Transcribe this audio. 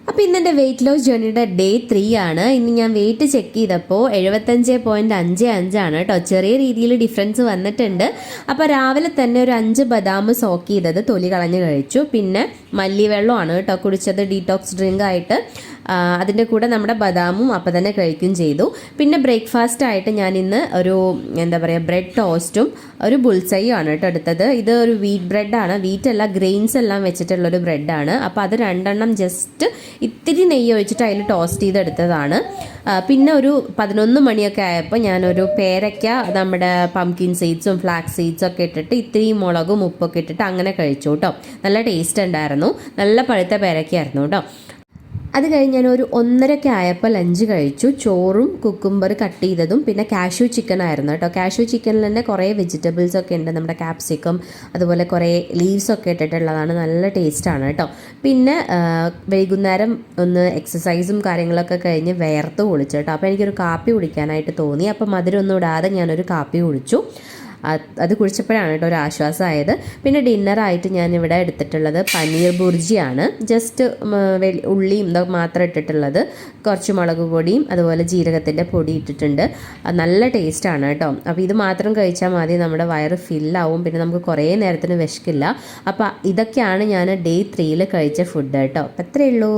അപ്പോൾ ഇന്നെൻ്റെ weight loss ജേർണിയുടെ day 3 ആണ്. ഇന്ന് ഞാൻ വെയിറ്റ് ചെക്ക് ചെയ്തപ്പോൾ 75.55 ആണ് കേട്ടോ. ചെറിയ രീതിയിൽ ഡിഫറൻസ് വന്നിട്ടുണ്ട്. അപ്പോൾ രാവിലെ തന്നെ ഒരു 5 ബദാം സോക്ക് ചെയ്തത് തൊലി കളഞ്ഞ് കഴിച്ചു. പിന്നെ മല്ലിവെള്ളമാണ് കേട്ടോ കുടിച്ചത്, ഡീറ്റോക്സ് ഡ്രിങ്ക് ആയിട്ട്. അതിൻ്റെ കൂടെ നമ്മുടെ ബദാമും അപ്പം തന്നെ കഴിക്കുകയും ചെയ്തു. പിന്നെ ബ്രേക്ക്ഫാസ്റ്റ് ആയിട്ട് ഞാൻ ഇന്ന് ഒരു ബ്രെഡ് ടോസ്റ്റും ഒരു ബുൾസൈയും ആണ് കേട്ടോ എടുത്തത്. ഇത് ഒരു വീറ്റ് ബ്രെഡാണ്, വീറ്റ് അല്ല ഗ്രെയിൻസ് എല്ലാം വെച്ചിട്ടുള്ളൊരു ബ്രെഡാണ്. അപ്പോൾ അത് 2 എണ്ണം ജസ്റ്റ് ഇത്തിരി നെയ്യ് ഒഴിച്ചിട്ട് അതിൽ ടോസ്റ്റ് ചെയ്തെടുത്തതാണ്. പിന്നെ ഒരു 11 മണിയൊക്കെ ആയപ്പോൾ ഞാനൊരു പേരയ്ക്ക നമ്മുടെ പംകിൻ സീഡ്സും ഫ്ലാക്സ് സീഡ്സും ഒക്കെ ഇട്ടിട്ട് ഇത്തിരി മുളകും ഉപ്പൊക്കെ ഇട്ടിട്ട് അങ്ങനെ കഴിച്ചു കേട്ടോ. നല്ല ടേസ്റ്റ് ഉണ്ടായിരുന്നു, നല്ല പഴുത്ത പേരയ്ക്കായിരുന്നു കേട്ടോ. അത് കഴിഞ്ഞ് ഞാൻ ഒരു 1:30 ആയപ്പോൾ ലഞ്ച് കഴിച്ചു. ചോറും കുക്കുംബർ കട്ട് ചെയ്തതും പിന്നെ കാഷ്യൂ ചിക്കൻ ആയിരുന്നു കേട്ടോ. കാഷ്യൂ ചിക്കനിൽ തന്നെ കുറേ വെജിറ്റബിൾസ് ഒക്കെ ഉണ്ട്, നമ്മുടെ ക്യാപ്സിക്കം അതുപോലെ കുറേ ലീവ്സ് ഒക്കെ ഇട്ടിട്ടുള്ളതാണ്, നല്ല ടേസ്റ്റാണ് കേട്ടോ. പിന്നെ വൈകുന്നേരം ഒന്ന് എക്സസൈസും കാര്യങ്ങളൊക്കെ കഴിഞ്ഞ് വേർത്ത് കുളിച്ചു കേട്ടോ. അപ്പോൾ എനിക്കൊരു കാപ്പി കുടിക്കാനായിട്ട് തോന്നി. അപ്പോൾ മധുരമൊന്നും ഇടാതെ ഞാനൊരു കാപ്പി കുടിച്ചു. അത് കുടിച്ചപ്പോഴാണ് കേട്ടോ ഒരു ആശ്വാസമായത്. പിന്നെ ഡിന്നറായിട്ട് ഞാനിവിടെ എടുത്തിട്ടുള്ളത് പനീർ ബുർജിയാണ്. ജസ്റ്റ് ഉള്ളിയും ഇതൊക്കെ മാത്രം ഇട്ടിട്ടുള്ളത്, കുറച്ച് മുളക് പൊടിയും അതുപോലെ ജീരകത്തിൻ്റെ പൊടി ഇട്ടിട്ടുണ്ട്. നല്ല ടേസ്റ്റാണ് കേട്ടോ. അപ്പോൾ ഇത് മാത്രം കഴിച്ചാൽ മതി, നമ്മുടെ വയറ് ഫില്ലാവും, പിന്നെ നമുക്ക് കുറേ നേരത്തിന് വിശക്കില്ല. അപ്പോൾ ഇതൊക്കെയാണ് ഞാൻ ഡേ 3 കഴിച്ച ഫുഡ് കേട്ടോ. അപ്പോൾ അത്രയേ ഉള്ളൂ.